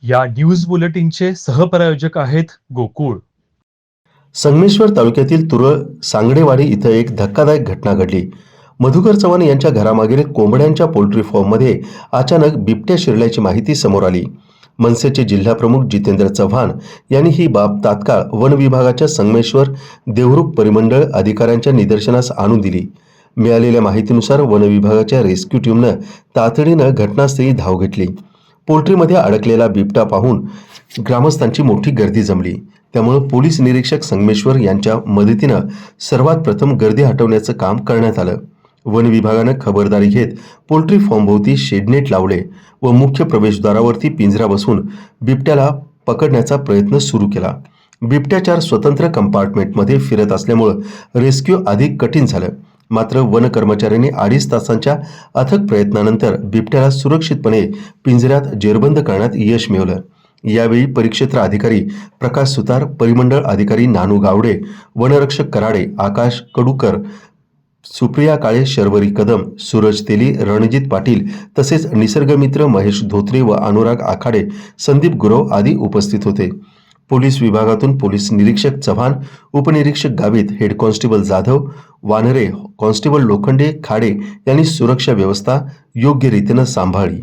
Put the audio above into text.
या न्यूज बुलेटिनचे सहप्रायोजक आहेत गोकुळ. संगमेश्वर तालुक्यातील तुरळ सांगडेवाडी इथं एक धक्कादायक घटना घडली. मधुकर चव्हाण यांच्या घरामागील कोंबड्यांच्या पोल्ट्री फॉर्ममध्ये अचानक बिबट्या शिरल्याची माहिती समोर आली. मनसेचे जिल्हाप्रमुख जितेंद्र चव्हाण यांनी ही बाब तात्काळ वन विभागाच्या संगमेश्वर देवरुख परिमंडळ अधिकाऱ्यांच्या निदर्शनास आणून दिली. मिळालेल्या माहितीनुसार वन विभागाच्या रेस्क्यू टीमनं तातडीनं घटनास्थळी धाव घेतली. पोल्ट्रीमध्ये अडकलेला बिबटा पाहून ग्रामस्थांची मोठी गर्दी जमली. त्यामुळे पोलीस निरीक्षक संगमेश्वर यांच्या मदतीनं सर्वात प्रथम गर्दी हटवण्याचं काम करण्यात आलं. वन विभागानं खबरदारी घेत पोल्ट्री फॉर्मभोवती शेडनेट लावले व मुख्य प्रवेशद्वारावरती पिंजरा बसवून बिबट्याला पकडण्याचा प्रयत्न सुरू केला. बिबट्या 4 स्वतंत्र कंपार्टमेंटमध्ये फिरत असल्यामुळे रेस्क्यू अधिक कठीण झालं. मात्र वन कर्मचाऱ्यांनी 2.5 तासांच्या अथक प्रयत्नानंतर बिबट्याला सुरक्षितपणे पिंजऱ्यात जेरबंद करण्यात यश मिळवलं. यावेळी परिक्षेत्र अधिकारी प्रकाश सुतार, परिमंडळ अधिकारी नानू गावडे, वनरक्षक कराडे, आकाश कडूकर, सुप्रिया काळे, शर्वरी कदम, सूरज तेली, रणजित पाटील तसेच निसर्गमित्र महेश धोत्रे व अनुराग आखाडे, संदीप गुरव आदी उपस्थित होते. पोलीस विभागातून पोलीस निरीक्षक चव्हाण, उपनिरीक्षक Gavit, head constable Jadhav, Wanare, constable Lokhande, Khade यांनी सुरक्षा व्यवस्था योग्य रीतीनं सांभाळली.